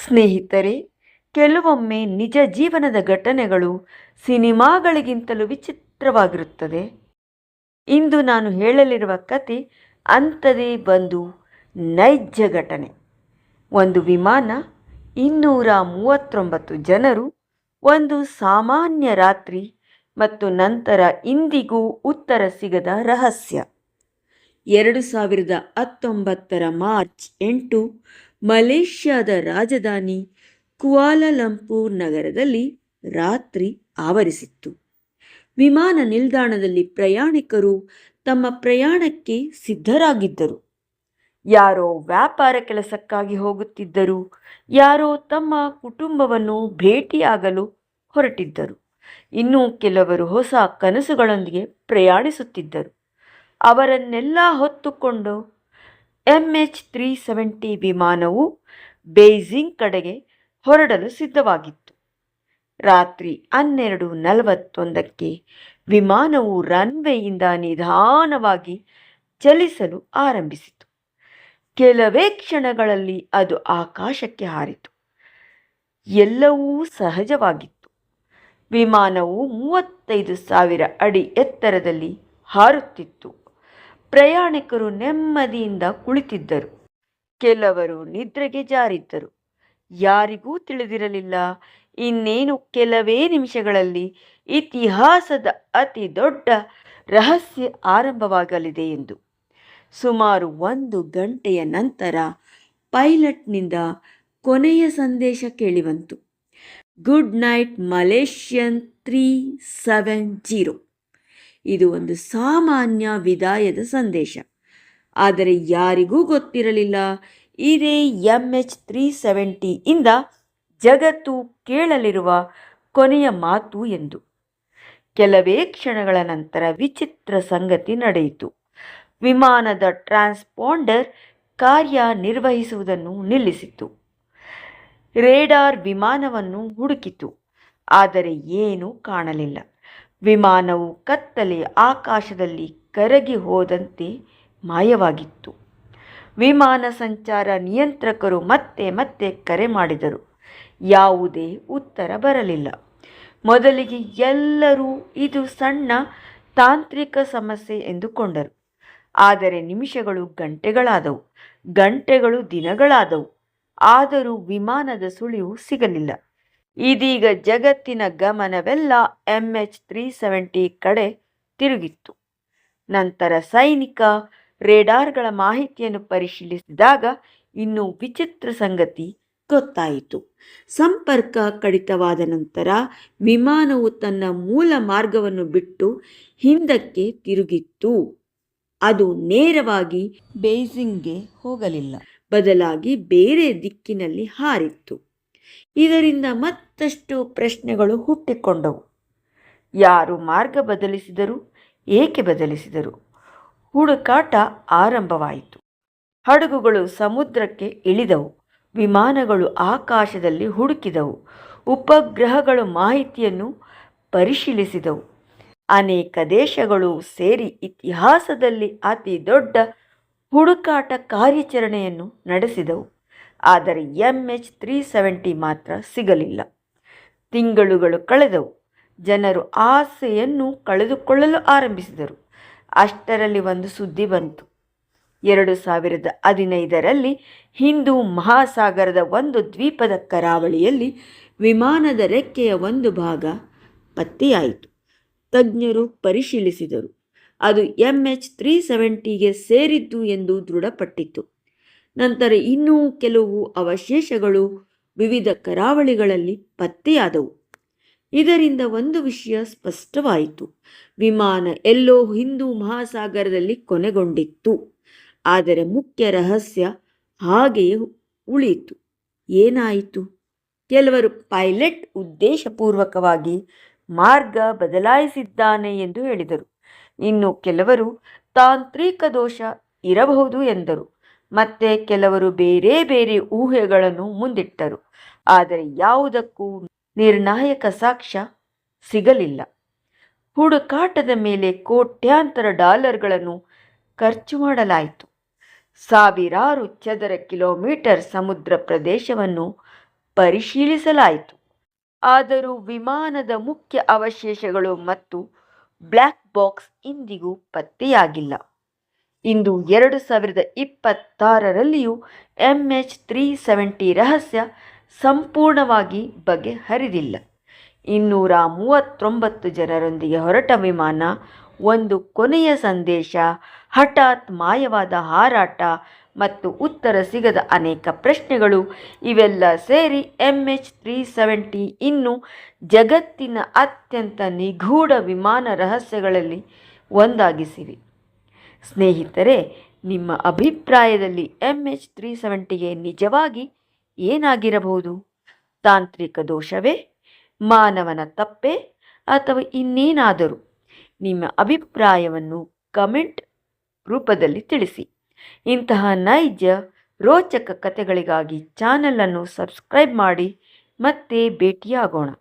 ಸ್ನೇಹಿತರೆ, ಕೆಲವೊಮ್ಮೆ ನಿಜ ಜೀವನದ ಘಟನೆಗಳು ಸಿನಿಮಾಗಳಿಗಿಂತಲೂ ವಿಚಿತ್ರವಾಗಿರುತ್ತದೆ. ಇಂದು ನಾನು ಹೇಳಲಿರುವ ಕತೆ ಅಂಥದೇ ಒಂದು ನೈಜ ಘಟನೆ. ಒಂದು ವಿಮಾನ, 239 ಜನರು, ಒಂದು ಸಾಮಾನ್ಯ ರಾತ್ರಿ ಮತ್ತು ನಂತರ ಇಂದಿಗೂ ಉತ್ತರ ಸಿಗದ ರಹಸ್ಯ. 2019 ಮಾರ್ಚ್ 8 ಮಲೇಷ್ಯಾದ ರಾಜಧಾನಿ ಕುಆಲಾಲಂಪುರ್ ನಗರದಲ್ಲಿ ರಾತ್ರಿ ಆವರಿಸಿತ್ತು. ವಿಮಾನ ನಿಲ್ದಾಣದಲ್ಲಿ ಪ್ರಯಾಣಿಕರು ತಮ್ಮ ಪ್ರಯಾಣಕ್ಕೆ ಸಿದ್ಧರಾಗಿದ್ದರು. ಯಾರೋ ವ್ಯಾಪಾರ ಕೆಲಸಕ್ಕಾಗಿ ಹೋಗುತ್ತಿದ್ದರು, ಯಾರೋ ತಮ್ಮ ಕುಟುಂಬವನ್ನು ಭೇಟಿಯಾಗಲು ಹೊರಟಿದ್ದರು, ಇನ್ನೂ ಕೆಲವರು ಹೊಸ ಕನಸುಗಳೊಂದಿಗೆ ಪ್ರಯಾಣಿಸುತ್ತಿದ್ದರು. ಅವರನ್ನೆಲ್ಲ ಹೊತ್ತುಕೊಂಡು MH370 ವಿಮಾನವು ಬೀಜಿಂಗ್ ಕಡೆಗೆ ಹೊರಡಲು ಸಿದ್ಧವಾಗಿತ್ತು. ರಾತ್ರಿ 12:41ಕ್ಕೆ ವಿಮಾನವು ರನ್ವೇಯಿಂದ ನಿಧಾನವಾಗಿ ಚಲಿಸಲು ಆರಂಭಿಸಿತು. ಕೆಲವೇ ಕ್ಷಣಗಳಲ್ಲಿ ಅದು ಆಕಾಶಕ್ಕೆ ಹಾರಿತು. ಎಲ್ಲವೂ ಸಹಜವಾಗಿತ್ತು. ವಿಮಾನವು 35,000 ಅಡಿ ಎತ್ತರದಲ್ಲಿ ಹಾರುತ್ತಿತ್ತು. ಪ್ರಯಾಣಿಕರು ನೆಮ್ಮದಿಯಿಂದ ಕುಳಿತಿದ್ದರು, ಕೆಲವರು ನಿದ್ರೆಗೆ ಜಾರಿದ್ದರು. ಯಾರಿಗೂ ತಿಳಿದಿರಲಿಲ್ಲ ಇನ್ನೇನು ಕೆಲವೇ ನಿಮಿಷಗಳಲ್ಲಿ ಇತಿಹಾಸದ ಅತಿ ದೊಡ್ಡ ರಹಸ್ಯ ಆರಂಭವಾಗಲಿದೆ ಎಂದು. ಸುಮಾರು 1 ಗಂಟೆಯ ನಂತರ ಪೈಲಟ್ನಿಂದ ಕೊನೆಯ ಸಂದೇಶ ಕೇಳಿಬಂತು. Good night ಮಲೇಷ್ಯನ್ 370. ಇದು ಒಂದು ಸಾಮಾನ್ಯ ವಿದಾಯದ ಸಂದೇಶ. ಆದರೆ ಯಾರಿಗೂ ಗೊತ್ತಿರಲಿಲ್ಲ ಇದೇ MH370 ಇಂದ ಜಗತ್ತು ಕೇಳಲಿರುವ ಕೊನೆಯ ಮಾತು ಎಂದು. ಕೆಲವೇ ಕ್ಷಣಗಳ ನಂತರ ವಿಚಿತ್ರ ಸಂಗತಿ ನಡೆಯಿತು. ವಿಮಾನದ ಟ್ರಾನ್ಸ್ಪಾಂಡರ್ ಕಾರ್ಯನಿರ್ವಹಿಸುವುದನ್ನು ನಿಲ್ಲಿಸಿತು. ರೇಡಾರ್ ವಿಮಾನವನ್ನು ಹುಡುಕಿತು, ಆದರೆ ಏನೂ ಕಾಣಲಿಲ್ಲ. ವಿಮಾನವು ಕತ್ತಲೆಯ ಆಕಾಶದಲ್ಲಿ ಕರಗಿ ಹೋದಂತೆ ಮಾಯವಾಗಿತ್ತು. ವಿಮಾನ ಸಂಚಾರ ನಿಯಂತ್ರಕರು ಮತ್ತೆ ಮತ್ತೆ ಕರೆ ಮಾಡಿದರು. ಯಾವುದೇ ಉತ್ತರ ಬರಲಿಲ್ಲ. ಮೊದಲಿಗೆ ಎಲ್ಲರೂ ಇದು ಸಣ್ಣ ತಾಂತ್ರಿಕ ಸಮಸ್ಯೆ ಎಂದುಕೊಂಡರು. ಆದರೆ ನಿಮಿಷಗಳು ಗಂಟೆಗಳಾದವು, ಗಂಟೆಗಳು ದಿನಗಳಾದವು. ಆದರೂ ವಿಮಾನದ ಸುಳಿವು ಸಿಗಲಿಲ್ಲ. ಇದೀಗ ಜಗತ್ತಿನ ಗಮನವೆಲ್ಲ MH370 ಕಡೆ ತಿರುಗಿತ್ತು. ನಂತರ ಸೈನಿಕ ರೇಡಾರ್ಗಳ ಮಾಹಿತಿಯನ್ನು ಪರಿಶೀಲಿಸಿದಾಗ ಇನ್ನೂ ವಿಚಿತ್ರ ಸಂಗತಿ ಗೊತ್ತಾಯಿತು. ಸಂಪರ್ಕ ಕಡಿತವಾದ ನಂತರ ವಿಮಾನವು ತನ್ನ ಮೂಲ ಮಾರ್ಗವನ್ನು ಬಿಟ್ಟು ಹಿಂದಕ್ಕೆ ತಿರುಗಿತ್ತು. ಅದು ನೇರವಾಗಿ ಬೀಜಿಂಗ್ಗೆ ಹೋಗಲಿಲ್ಲ, ಬದಲಾಗಿ ಬೇರೆ ದಿಕ್ಕಿನಲ್ಲಿ ಹಾರಿತ್ತು. ಇದರಿಂದ ಮತ್ತಷ್ಟು ಪ್ರಶ್ನೆಗಳು ಹುಟ್ಟಿಕೊಂಡವು. ಯಾರು ಮಾರ್ಗ ಬದಲಿಸಿದರು? ಏಕೆ ಬದಲಿಸಿದರು? ಹುಡುಕಾಟ ಆರಂಭವಾಯಿತು. ಹಡಗುಗಳು ಸಮುದ್ರಕ್ಕೆ ಇಳಿದವು, ವಿಮಾನಗಳು ಆಕಾಶದಲ್ಲಿ ಹುಡುಕಿದವು, ಉಪಗ್ರಹಗಳು ಮಾಹಿತಿಯನ್ನು ಪರಿಶೀಲಿಸಿದವು. ಅನೇಕ ದೇಶಗಳು ಸೇರಿ ಇತಿಹಾಸದಲ್ಲಿ ಅತಿ ದೊಡ್ಡ ಹುಡುಕಾಟ ಕಾರ್ಯಾಚರಣೆಯನ್ನು ನಡೆಸಿದವು. ಆದರೆ MH370 ಮಾತ್ರ ಸಿಗಲಿಲ್ಲ. ತಿಂಗಳುಗಳು ಕಳೆದವು. ಜನರು ಆಸೆಯನ್ನು ಕಳೆದುಕೊಳ್ಳಲು ಆರಂಭಿಸಿದರು. ಅಷ್ಟರಲ್ಲಿ ಒಂದು ಸುದ್ದಿ ಬಂತು. 2015ರಲ್ಲಿ ಹಿಂದೂ ಮಹಾಸಾಗರದ ಒಂದು ದ್ವೀಪದ ಕರಾವಳಿಯಲ್ಲಿ ವಿಮಾನದ ರೆಕ್ಕೆಯ ಒಂದು ಭಾಗ ಪತ್ತೆಯಾಯಿತು. ತಜ್ಞರು ಪರಿಶೀಲಿಸಿದರು. ಅದು MH370ಗೆ ಸೇರಿದ್ದು ಎಂದು ದೃಢಪಟ್ಟಿತು. ನಂತರ ಇನ್ನೂ ಕೆಲವು ಅವಶೇಷಗಳು ವಿವಿಧ ಕರಾವಳಿಗಳಲ್ಲಿ ಪತ್ತೆಯಾದವು. ಇದರಿಂದ ಒಂದು ವಿಷಯ ಸ್ಪಷ್ಟವಾಯಿತು. ವಿಮಾನ ಎಲ್ಲೋ ಹಿಂದೂ ಮಹಾಸಾಗರದಲ್ಲಿ ಕೊನೆಗೊಂಡಿತ್ತು. ಆದರೆ ಮುಖ್ಯ ರಹಸ್ಯ ಹಾಗೆಯೇ ಉಳಿಯಿತು. ಏನಾಯಿತು? ಕೆಲವರು ಪೈಲಟ್ ಉದ್ದೇಶಪೂರ್ವಕವಾಗಿ ಮಾರ್ಗ ಬದಲಾಯಿಸಿದ್ದಾನೆ ಎಂದು ಹೇಳಿದರು. ಇನ್ನು ಕೆಲವರು ತಾಂತ್ರಿಕ ದೋಷ ಇರಬಹುದು ಎಂದರು. ಮತ್ತೆ ಕೆಲವರು ಬೇರೆ ಬೇರೆ ಊಹೆಗಳನ್ನು ಮುಂದಿಟ್ಟರು. ಆದರೆ ಯಾವುದಕ್ಕೂ ನಿರ್ಣಾಯಕ ಸಾಕ್ಷ್ಯ ಸಿಗಲಿಲ್ಲ. ಹುಡುಕಾಟದ ಮೇಲೆ ಕೋಟ್ಯಾಂತರ ಡಾಲರ್ಗಳನ್ನು ಖರ್ಚು ಮಾಡಲಾಯಿತು. ಸಾವಿರಾರು ಚದರ ಕಿಲೋಮೀಟರ್ ಸಮುದ್ರ ಪ್ರದೇಶವನ್ನು ಪರಿಶೀಲಿಸಲಾಯಿತು. ಆದರೂ ವಿಮಾನದ ಮುಖ್ಯ ಅವಶೇಷಗಳು ಮತ್ತು ಬ್ಲ್ಯಾಕ್ ಬಾಕ್ಸ್ ಇಂದಿಗೂ ಪತ್ತೆಯಾಗಿಲ್ಲ. ಇಂದು 2026ರಲ್ಲಿಯೂ MH370 ರಹಸ್ಯ ಸಂಪೂರ್ಣವಾಗಿ ಬಗೆಹರಿದಿಲ್ಲ. 239 ಜನರೊಂದಿಗೆ ಹೊರಟ ವಿಮಾನ, ಒಂದು ಕೊನೆಯ ಸಂದೇಶ, ಹಠಾತ್ ಮಾಯವಾದ ಹಾರಾಟ ಮತ್ತು ಉತ್ತರ ಸಿಗದ ಅನೇಕ ಪ್ರಶ್ನೆಗಳು, ಇವೆಲ್ಲ ಸೇರಿ MH370 ಇನ್ನು ಜಗತ್ತಿನ ಅತ್ಯಂತ ನಿಗೂಢ ವಿಮಾನ ರಹಸ್ಯಗಳಲ್ಲಿ ಒಂದಾಗಿಸಿವೆ. ಸ್ನೇಹಿತರೆ, ನಿಮ್ಮ ಅಭಿಪ್ರಾಯದಲ್ಲಿ MH370ಗೆ ನಿಜವಾಗಿ ಏನಾಗಿರಬಹುದು? ತಾಂತ್ರಿಕ ದೋಷವೇ, ಮಾನವನ ತಪ್ಪೇ, ಅಥವಾ ಇನ್ನೇನಾದರೂ? ನಿಮ್ಮ ಅಭಿಪ್ರಾಯವನ್ನು ಕಮೆಂಟ್ ರೂಪದಲ್ಲಿ ತಿಳಿಸಿ. ಇಂತಹ ನೈಜ ರೋಚಕ ಕಥೆಗಳಿಗಾಗಿ ಚಾನಲನ್ನು ಸಬ್ಸ್ಕ್ರೈಬ್ ಮಾಡಿ. ಮತ್ತೆ ಭೇಟಿಯಾಗೋಣ.